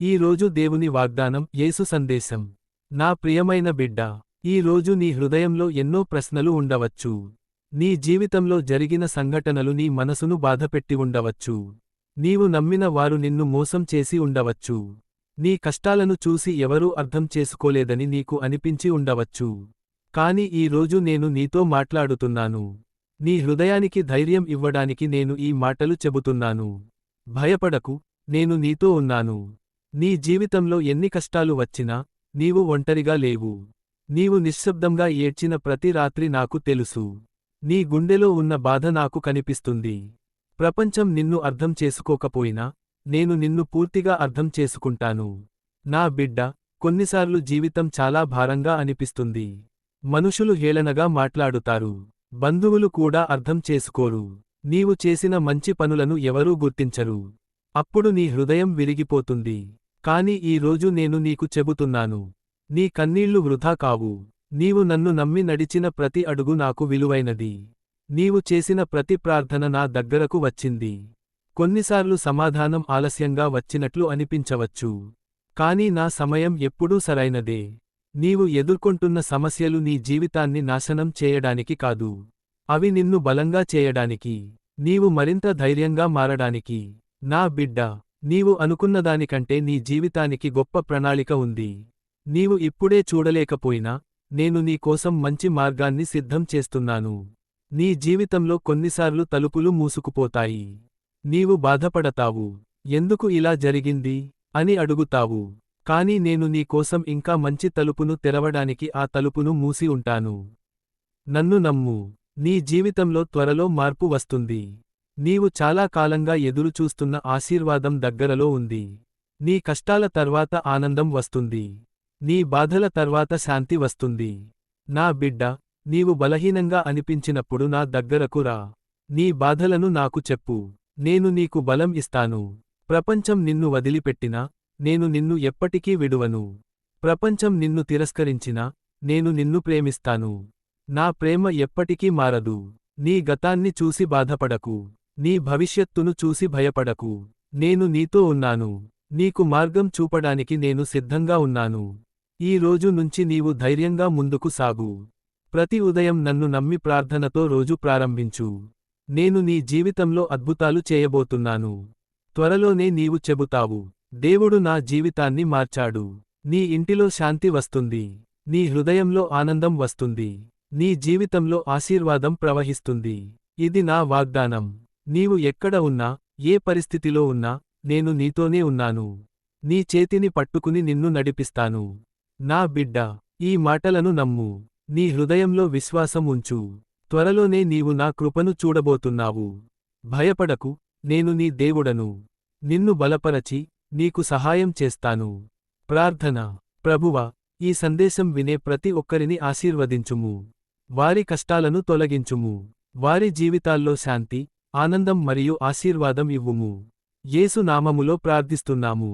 ఈ రోజు దేవుని వాగ్దానం యేసు సందేశం. నా ప్రియమైన బిడ్డా, ఈ రోజు నీ హృదయంలో ఎన్నో ప్రశ్నలు ఉండవచ్చు. నీ జీవితంలో జరిగిన సంఘటనలు నీ మనసును బాధపెట్టి ఉండవచ్చు. నీవు నమ్మిన వారు నిన్ను మోసం చేసి ఉండవచ్చు. నీ కష్టాలను చూసి ఎవరూ అర్థం చేసుకోలేదని నీకు అనిపించి ఉండవచ్చు. కాని ఈ రోజు నేను నీతో మాట్లాడుతున్నాను. నీ హృదయానికి ధైర్యం ఇవ్వడానికి నేను ఈ మాటలు చెబుతున్నాను. భయపడకు, నేను నీతో ఉన్నాను. నీ జీవితంలో ఎన్ని కష్టాలు వచ్చినా నీవు ఒంటరిగా లేవు. నీవు నిశ్శబ్దంగా ఏడ్చిన ప్రతి రాత్రి నాకు తెలుసు. నీ గుండెలో ఉన్న బాధ నాకు కనిపిస్తుంది. ప్రపంచం నిన్ను అర్థం చేసుకోకపోయినా నేను నిన్ను పూర్తిగా అర్థం చేసుకుంటాను. నా బిడ్డ, కొన్నిసార్లు జీవితం చాలా భారంగా అనిపిస్తుంది. మనుషులు హేళనగా మాట్లాడుతారు. బంధువులు కూడా అర్థం చేసుకోరు. నీవు చేసిన మంచి పనులను ఎవరూ గుర్తించరు. అప్పుడు నీ హృదయం విరిగిపోతుంది. కాని ఈ రోజు నేను నీకు చెబుతున్నాను, నీ కన్నీళ్లు వృధా కావు. నీవు నన్ను నమ్మి నడిచిన ప్రతి అడుగు నాకు విలువైనది. నీవు చేసిన ప్రతి ప్రార్థన నా దగ్గరకు వచ్చింది. కొన్నిసార్లు సమాధానం ఆలస్యంగా వచ్చినట్లు అనిపించవచ్చు. కాని నా సమయం ఎప్పుడూ సరైనదే. నీవు ఎదుర్కొంటున్న సమస్యలు నీ జీవితాన్ని నాశనం చేయడానికి కాదు. అవి నిన్ను బలంగా చేయడానికి, నీవు మరింత ధైర్యంగా మారడానికి. నా బిడ్డ, నీవు అనుకున్నదానికంటే నీ జీవితానికి గొప్ప ప్రణాళిక ఉంది. నీవు ఇప్పుడే చూడలేకపోయినా నేను నీ కోసం మంచి మార్గాన్ని సిద్ధం చేస్తున్నాను. నీ జీవితంలో కొన్నిసార్లు తలుపులు మూసుకుపోతాయి. నీవు బాధపడతావు. ఎందుకు ఇలా జరిగింది అని అడుగుతావు. కాని నేను నీ కోసం ఇంకా మంచి తలుపును తెరవడానికి ఆ తలుపును మూసి ఉంటాను. నన్ను నమ్ము, నీ జీవితంలో త్వరలో మార్పు వస్తుంది. నీవు చాలా కాలంగా ఎదురుచూస్తున్న ఆశీర్వాదం దగ్గరలో ఉంది. నీ కష్టాల తర్వాత ఆనందం వస్తుంది. నీ బాధల తర్వాత శాంతి వస్తుంది. నా బిడ్డ, నీవు బలహీనంగా అనిపించినప్పుడు నా దగ్గరకు రా. నీ బాధలను నాకు చెప్పు. నేను నీకు బలం ఇస్తాను. ప్రపంచం నిన్ను వదిలిపెట్టినా నేను నిన్ను ఎప్పటికీ విడువను. ప్రపంచం నిన్ను తిరస్కరించినా నేను నిన్ను ప్రేమిస్తాను. నా ప్రేమ ఎప్పటికీ మారదు. నీ గతాన్ని చూసి బాధపడకు. నీ భవిష్యత్తును చూసి భయపడకు. నేను నీతో ఉన్నాను. నీకు మార్గం చూపడానికి నేను సిద్ధంగా ఉన్నాను. ఈ రోజు నుంచి నీవు ధైర్యంగా ముందుకు సాగు. ప్రతి ఉదయం నన్ను నమ్మి ప్రార్థనతో రోజు ప్రారంభించు. నేను నీ జీవితంలో అద్భుతాలు చేయబోతున్నాను. త్వరలోనే నీవు చెబుతావు, దేవుడు నా జీవితాన్ని మార్చాడు. నీ ఇంటిలో శాంతి వస్తుంది. నీ హృదయంలో ఆనందం వస్తుంది. నీ జీవితంలో ఆశీర్వాదం ప్రవహిస్తుంది. ఇది నా వాగ్దానం. నీవు ఎక్కడ ఉన్నా, ఏ పరిస్థితిలో ఉన్నా, నేను నీతోనే ఉన్నాను. నీ చేతిని పట్టుకుని నిన్ను నడిపిస్తాను. నా బిడ్డ, ఈ మాటలను నమ్ము. నీ హృదయంలో విశ్వాసం ఉంచు. త్వరలోనే నీవు నా కృపను చూడబోతున్నావు. భయపడకు, నేను నీ దేవుడను. నిన్ను బలపరచి, నీకు సహాయం చేస్తాను. ప్రార్థన. ప్రభువా, ఈ సందేశం వినే ప్రతి ఒక్కరిని ఆశీర్వదించుము. వారి కష్టాలను తొలగించుము. వారి జీవితాల్లో శాంతి, ఆనందం మరియు ఆశీర్వాదం ఇవ్వుము. యేసు నామములో ప్రార్థిస్తున్నాము.